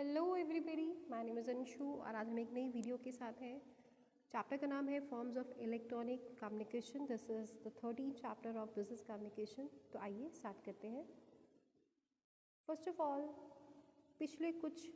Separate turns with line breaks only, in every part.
Hello everybody, my name is Anshu और आज हम एक नई वीडियो के साथ हैं। चैप्टर का नाम है forms of electronic communication. This is the 13th chapter of business communication. तो आइए स्टार्ट करते हैं। फर्स्ट ऑफ ऑल, पिछले कुछ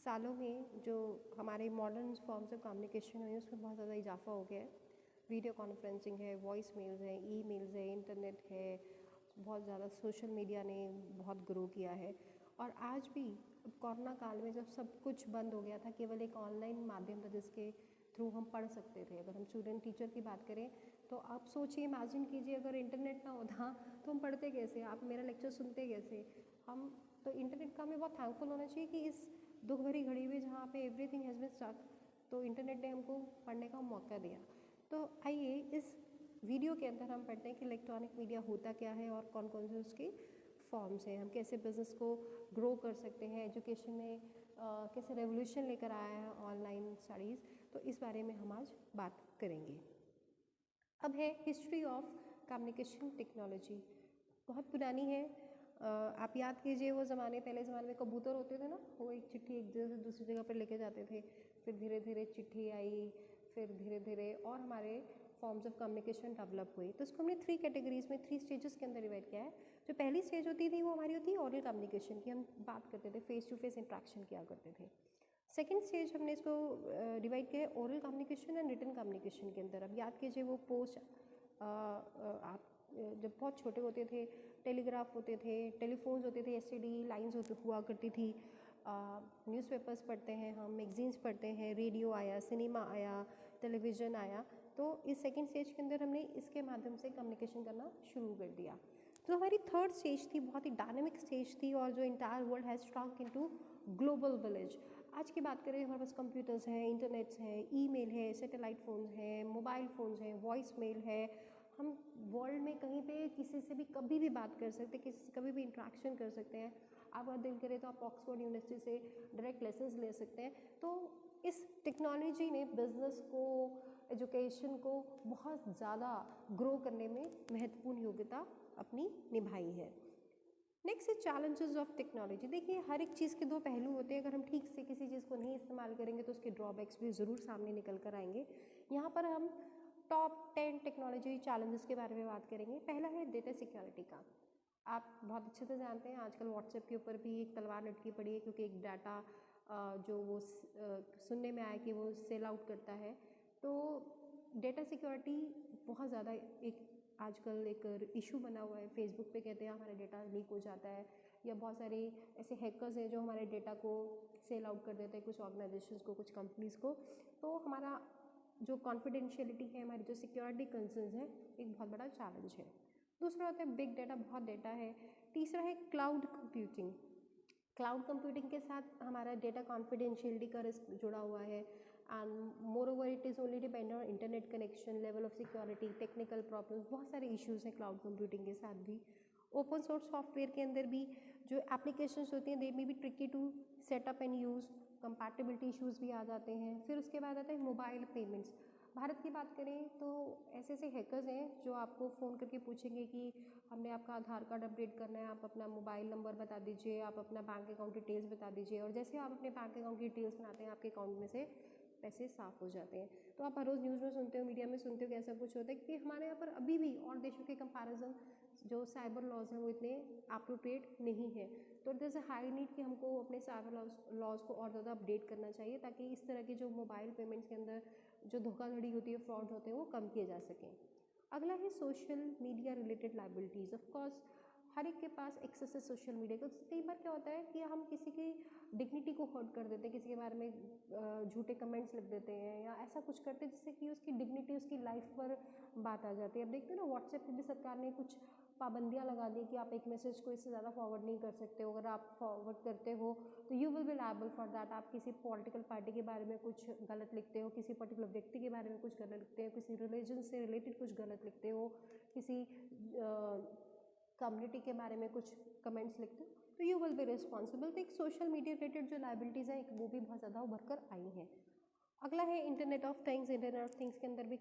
सालों में जो हमारे मॉडर्न फॉर्म्स ऑफ कम्युनिकेशन हुए उसमें बहुत ज़्यादा इजाफा हो गया है। वीडियो कॉन्फ्रेंसिंग है, वॉइस मेल्स है, ईमेल्स है, इंटरनेट है, बहुत ज़्यादा सोशल मीडिया ने बहुत ग्रो किया है। और आज भी कोरोना काल में जब सब कुछ बंद हो गया था, केवल एक ऑनलाइन माध्यम था जिसके थ्रू हम पढ़ सकते थे। अगर हम स्टूडेंट टीचर की बात करें तो आप सोचिए, इमेजिन कीजिए, अगर इंटरनेट ना होता तो हम पढ़ते कैसे, आप मेरा लेक्चर सुनते कैसे। हम तो इंटरनेट का हमें बहुत थैंकफुल होना चाहिए कि इस दुख भरी घड़ी में जहाँ पे एवरीथिंग हैज़ बीन स्टक, तो इंटरनेट ने हमको पढ़ने का मौका दिया। तो आइए इस वीडियो के अंदर हम पढ़ते हैं कि इलेक्ट्रॉनिक मीडिया होता क्या है और कौन कौन से उसके फॉर्म्स हैं, हम कैसे बिज़नेस को ग्रो कर सकते हैं, एजुकेशन में कैसे रेवोल्यूशन लेकर आया है ऑनलाइन स्टडीज़। तो इस बारे में हम आज बात करेंगे। अब है हिस्ट्री ऑफ कम्युनिकेशन टेक्नोलॉजी। बहुत पुरानी है। आप याद कीजिए वो ज़माने, पहले ज़माने में कबूतर होते थे ना, वो एक चिट्ठी एक जगह से दूसरी जगह पर लेके जाते थे। फिर धीरे धीरे चिट्ठी आई, फिर धीरे धीरे और हमारे फॉर्म्स ऑफ कम्युनिकेशन डेवलप हुई। तो इसको हमने 3 कैटेगरीज में 3 स्टेजेस के अंदर डिवाइड किया है। जो पहली स्टेज होती थी वो हमारी होती है ओरल कम्युनिकेशन की, हम बात करते थे, फेस टू फेस इंट्रैक्शन किया करते थे। सेकेंड स्टेज हमने इसको डिवाइड किया है oral communication and written communication के अंदर। अब याद कीजिए वो पोस्ट आप जब बहुत छोटे होते थे, टेलीग्राफ होते थे, टेलीफोन्स होते थे, एसटीडी लाइंस हुआ करती थी। न्यूज़पेपर्स पढ़ते हैं, हम मैगजीन्स पढ़ते हैं, रेडियो आया, सिनेमा आया, टेलीविज़न आया। तो इस सेकंड स्टेज के अंदर हमने इसके माध्यम से कम्युनिकेशन करना शुरू कर दिया। तो हमारी थर्ड स्टेज थी, बहुत ही डायनेमिक स्टेज थी, और जो entire world has shrunk into global village. आज की बात करें, हमारे पास कंप्यूटर्स हैं, इंटरनेट्स हैं, ईमेल है, सैटेलाइट फ़ोन्स हैं, मोबाइल फ़ोन्स हैं, वॉइस मेल है। हम वर्ल्ड में कहीं पे किसी से भी कभी भी बात कर सकते हैं, किसी से कभी भी इंट्रैक्शन कर सकते हैं। आप अगर दिल करे तो आप ऑक्सफोर्ड यूनिवर्सिटी से डायरेक्ट लेसन्स ले सकते हैं। तो इस टेक्नोलॉजी ने बिज़नेस को, एजुकेशन को बहुत ज़्यादा ग्रो करने में महत्वपूर्ण योग्यता अपनी निभाई है। Next is challenges of technology. देखिए, हर एक चीज़ के दो पहलू होते हैं। अगर हम ठीक से किसी चीज़ को नहीं इस्तेमाल करेंगे तो उसके ड्रॉबैक्स भी ज़रूर सामने निकल कर आएंगे। यहाँ पर हम टॉप 10 टेक्नोलॉजी चैलेंजेस के बारे में बात करेंगे। पहला है डेटा सिक्योरिटी का। आप बहुत अच्छे से जानते हैं आजकल व्हाट्सएप के ऊपर भी एक तलवार लटकी पड़ी है, क्योंकि एक डाटा जो वो सुनने में आया कि वो सेल आउट करता है। तो डेटा सिक्योरिटी बहुत ज़्यादा एक आजकल एक इशू बना हुआ है। फेसबुक पे कहते हैं हमारा डेटा लीक हो जाता है, या बहुत सारे ऐसे हैकर्स हैं जो हमारे डेटा को सेल आउट कर देते हैं, कुछ ऑर्गेनाइजेशंस को, कुछ कंपनीज़ को। तो हमारा जो कॉन्फिडेंशियलिटी है, हमारी जो सिक्योरिटी कंसर्न्स है, एक बहुत बड़ा चैलेंज है। दूसरा होता है बिग डेटा, बहुत डेटा है। तीसरा है क्लाउड कंप्यूटिंग। क्लाउड कंप्यूटिंग के साथ हमारा डेटा कॉन्फिडेंशियलिटी का रिस्क जुड़ा हुआ है। And more over it is only depend on internet connection, level of security, technical problems, बहुत सारे इश्यूज़ हैं क्लाउड कंप्यूटिंग के साथ भी। ओपन सोर्स सॉफ्टवेयर के अंदर भी जो एप्लीकेशंस होती हैं, they may be tricky to setup and use, compatibility issues भी आ जाते हैं। फिर उसके बाद आता है मोबाइल पेमेंट्स। भारत की बात करें तो ऐसे ऐसे हैकर्स हैं जो आपको फ़ोन करके पूछेंगे कि हमने आपका आधार कार्ड अपडेट करना है, आप अपना मोबाइल नंबर बता दीजिए, आप अपना बैंक अकाउंट डिटेल्स बता दीजिए, और जैसे आप अपने बैंक अकाउंट की डिटेल्स बनाते हैं, आपके अकाउंट में से पैसे साफ़ हो जाते हैं। तो आप हर रोज़ न्यूज़ में सुनते हो, मीडिया में सुनते हो कि ऐसा कुछ होता है, क्योंकि हमारे यहाँ पर अभी भी और देशों के कंपैरिजन जो साइबर लॉज हैं वो इतने अप्रोप्रिएट नहीं है। तो there is a high need कि हमको अपने साइबर लॉज को और ज़्यादा अपडेट करना चाहिए, ताकि इस तरह की जो मोबाइल पेमेंट्स के अंदर जो धोखाधड़ी होती है, फ्रॉड होते हैं, वो कम किए जा सकें। अगला है social media related liabilities. Of course हर एक के पास एक्सेस है सोशल मीडिया का। कई बार क्या होता है कि हम किसी की डिग्निटी को हर्ट कर देते हैं, किसी के बारे में झूठे कमेंट्स लिख देते हैं या ऐसा कुछ करते हैं जिससे कि उसकी डिग्निटी, उसकी लाइफ पर बात आ जाती है। अब देखते हैं ना, व्हाट्सएप पे भी सरकार ने कुछ पाबंदियाँ लगा दी कि आप एक मैसेज को इससे ज़्यादा फॉरवर्ड नहीं कर सकते हो। अगर आप फॉरवर्ड करते हो तो you will be liable for that. आप किसी पॉलिटिकल पार्टी के बारे में कुछ गलत लिखते हो, किसी पर्टिकुलर व्यक्ति के बारे में कुछ गलत लिखते हो, किसी रिलीजन से रिलेटेड कुछ गलत लिखते हो, किसी कम्युनिटी के बारे में कुछ कमेंट्स लिखते हो, तो यू विल बी रिस्पॉन्सिबल। तो एक सोशल मीडिया रिलेटेड जो लाइबिलिटीज़ हैं, वो भी बहुत ज़्यादा उभर कर आई हैं। अगला है internet of things. Internet of things के अंदर भी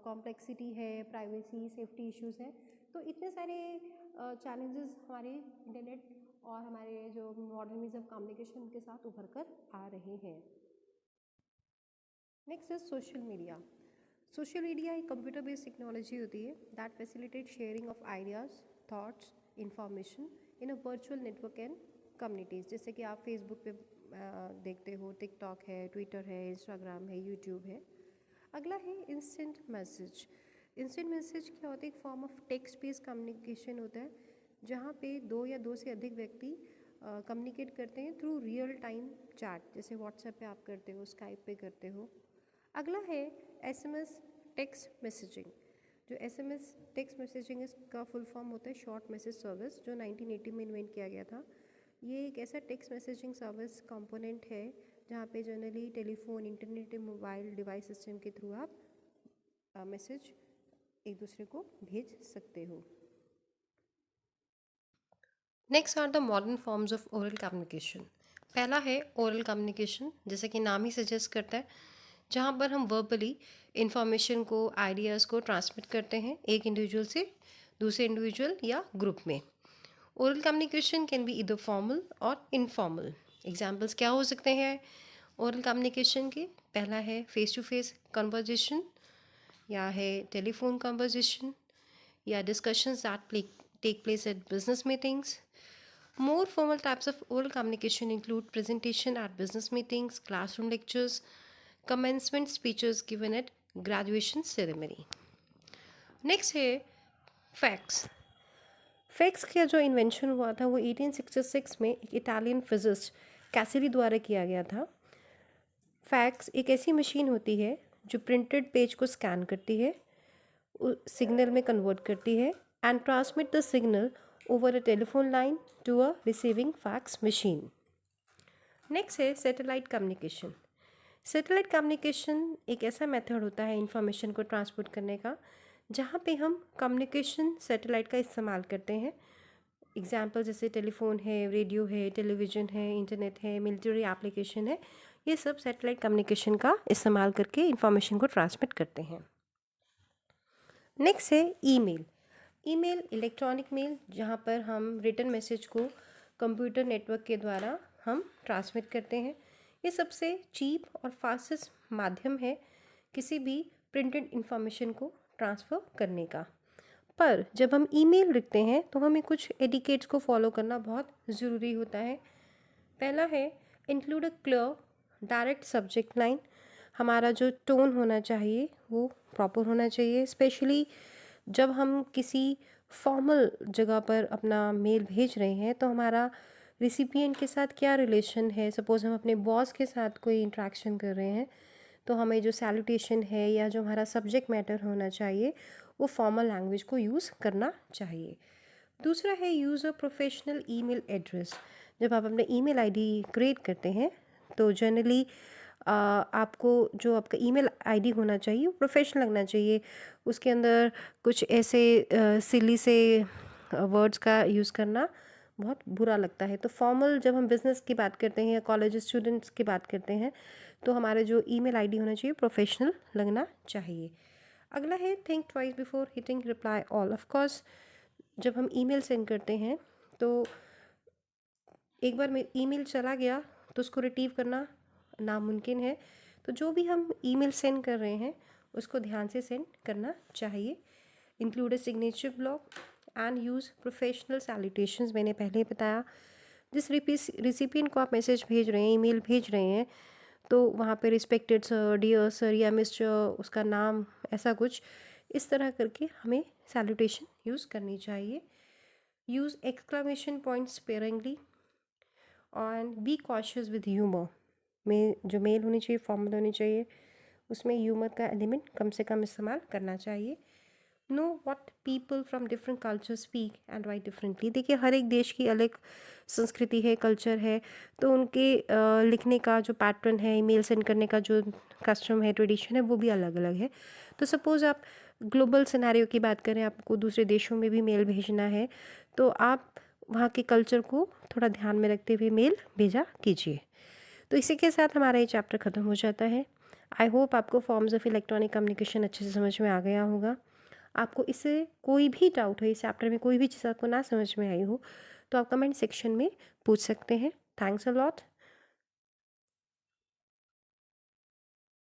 कॉम्प्लेक्सिटी है, प्राइवेसी, सेफ्टी इश्यूज़ हैं। तो इतने सारे चैलेंजेस हमारे इंटरनेट और हमारे जो मॉडर्न मीन्स ऑफ कम्युनिकेशन के साथ उभर कर आ रहे हैं। Next is social media. Social media एक कंप्यूटर बेस्ड टेक्नोलॉजी होती है that facilitate sharing of ideas, thoughts, information in a virtual network and communities. जैसे कि आप फेसबुक पे देखते हो, टिकटॉक है, ट्विटर है, इंस्टाग्राम है, यूट्यूब है। अगला है इंस्टेंट मैसेज। इंस्टेंट मैसेज क्या होता है? एक form of text based communication होता है जहाँ पे दो या दो से अधिक व्यक्ति कम्युनिकेट करते हैं थ्रू रियल टाइम चैट, जैसे व्हाट्सएप पे आप करते हो, स्काइप पे करते हो। अगला है एसएमएस टेक्स्ट मैसेजिंग। जो एसएमएस टेक्स्ट मैसेजिंग का फुल फॉर्म होता है शॉर्ट मैसेज सर्विस, जो 1980 में इन्वेंट किया गया था। ये एक ऐसा टेक्स्ट मैसेजिंग सर्विस कंपोनेंट है जहाँ पे generally telephone, internet, mobile device system के थ्रू आप मैसेज एक दूसरे को भेज सकते हो। Next are the modern forms of oral communication. पहला है ओरल कम्युनिकेशन, जैसे कि नाम ही सजेस्ट करता है, जहाँ पर हम वर्बली इंफॉर्मेशन को, आइडियाज़ को ट्रांसमिट करते हैं एक इंडिविजुअल से दूसरे इंडिविजुअल या ग्रुप में। ओरल कम्युनिकेशन कैन बी इधर फॉर्मल और इनफॉर्मल। एग्जाम्पल्स क्या हो सकते हैं ओरल कम्युनिकेशन के? पहला है फेस टू फेस कन्वर्जेशन, या है टेलीफोन कन्वर्जेशन, या discussions that take place at business meetings. More formal types of oral communication include presentation at business meetings, classroom lectures, commencement speeches given at graduation ceremony. Next है fax. Fax का जो invention हुआ था वो 1866 में एक Italian physicist Cassidy द्वारा किया गया था। फैक्स एक ऐसी मशीन होती है जो प्रिंटेड पेज को स्कैन करती है, सिग्नल में कन्वर्ट करती है and transmit the signal over a telephone line to a receiving fax machine. Next है सैटेलाइट कम्युनिकेशन। सैटेलाइट कम्युनिकेशन एक ऐसा मेथड होता है इंफॉर्मेशन को ट्रांसपोर्ट करने का जहाँ पे हम कम्युनिकेशन सैटेलाइट का इस्तेमाल करते हैं। एग्जाम्पल जैसे टेलीफोन है, रेडियो है, टेलीविज़न है, इंटरनेट है, मिलिट्री एप्लीकेशन है, ये सब सैटेलाइट कम्युनिकेशन का इस्तेमाल करके इंफॉर्मेशन को ट्रांसमिट करते हैं। नेक्स्ट है ईमेल। ईमेल इलेक्ट्रॉनिक मेल, जहाँ पर हम रिटन मैसेज को कंप्यूटर नेटवर्क के द्वारा हम ट्रांसमिट करते हैं। ये सबसे चीप और फास्टेस्ट माध्यम है किसी भी प्रिंटेड इंफॉर्मेशन को ट्रांसफ़र करने का। पर जब हम ईमेल लिखते हैं तो हमें कुछ एटिकेट्स को फॉलो करना बहुत ज़रूरी होता है। पहला है include a clear direct subject line. हमारा जो टोन होना चाहिए वो प्रॉपर होना चाहिए, स्पेशली जब हम किसी फॉर्मल जगह पर अपना मेल भेज रहे हैं तो हमारा रिसिपिएंट के साथ क्या रिलेशन है। सपोज़ हम अपने बॉस के साथ कोई इंट्रैक्शन कर रहे हैं तो हमें जो सैल्यूटेशन है या जो हमारा सब्जेक्ट मैटर होना चाहिए वो फॉर्मल लैंग्वेज को यूज़ करना चाहिए। दूसरा है use a professional email address. जब आप अपने ईमेल आईडी क्रिएट करते हैं तो जनरली आपको जो आपका ईमेल आईडी होना चाहिए वो प्रोफेशनल लगना चाहिए। उसके अंदर कुछ ऐसे सिली से वर्ड्स का यूज़ करना बहुत बुरा लगता है। तो फॉर्मल जब हम बिज़नेस की बात करते हैं या कॉलेज स्टूडेंट्स की बात करते हैं तो हमारा जो ईमेल आईडी होना चाहिए प्रोफेशनल लगना चाहिए। अगला है think twice before hitting reply all. Of course जब हम ईमेल सेंड करते हैं तो एक बार ईमेल चला गया तो उसको रिट्रीव करना नामुमकिन है। तो जो भी हम ईमेल सेंड कर रहे हैं उसको ध्यान से सेंड करना चाहिए। Include a signature block and use professional salutations. मैंने पहले ही बताया जिस रिसिपिएंट को आप मैसेज भेज रहे हैं, ईमेल भेज रहे हैं, तो वहाँ पे रिस्पेक्टेड सर, डियर सर या मिस्टर, उसका नाम, ऐसा कुछ इस तरह करके हमें सैल्यूटेशन यूज़ करनी चाहिए। Use exclamation points sparingly and be cautious with humour. में जो मेल होनी चाहिए फॉर्मल होनी चाहिए, उसमें ह्यूमर का एलिमेंट कम से कम इस्तेमाल करना चाहिए। Know what people from different culture speak and right differently. देखिए हर एक देश की अलग संस्कृति है, कल्चर है, तो उनके लिखने का जो पैटर्न है, ईमेल सेंड करने का जो कस्टम है, ट्रेडिशन है, वो भी अलग अलग है। तो सपोज़ आप ग्लोबल सिनेरियो की बात करें, आपको दूसरे देशों में भी मेल भेजना है तो आप वहाँ के कल्चर को थोड़ा ध्यान में रखते हुए मेल भेजा कीजिए। तो इसी के साथ हमारा ये चैप्टर ख़त्म हो जाता है। आई होप आपको फॉर्म्स ऑफ इलेक्ट्रॉनिक कम्युनिकेशन अच्छे से समझ में आ गया होगा। आपको इससे कोई भी डाउट हो, इस चैप्टर में कोई भी चीज़ आपको ना समझ में आई हो तो आप कमेंट सेक्शन में पूछ सकते हैं। Thanks a lot.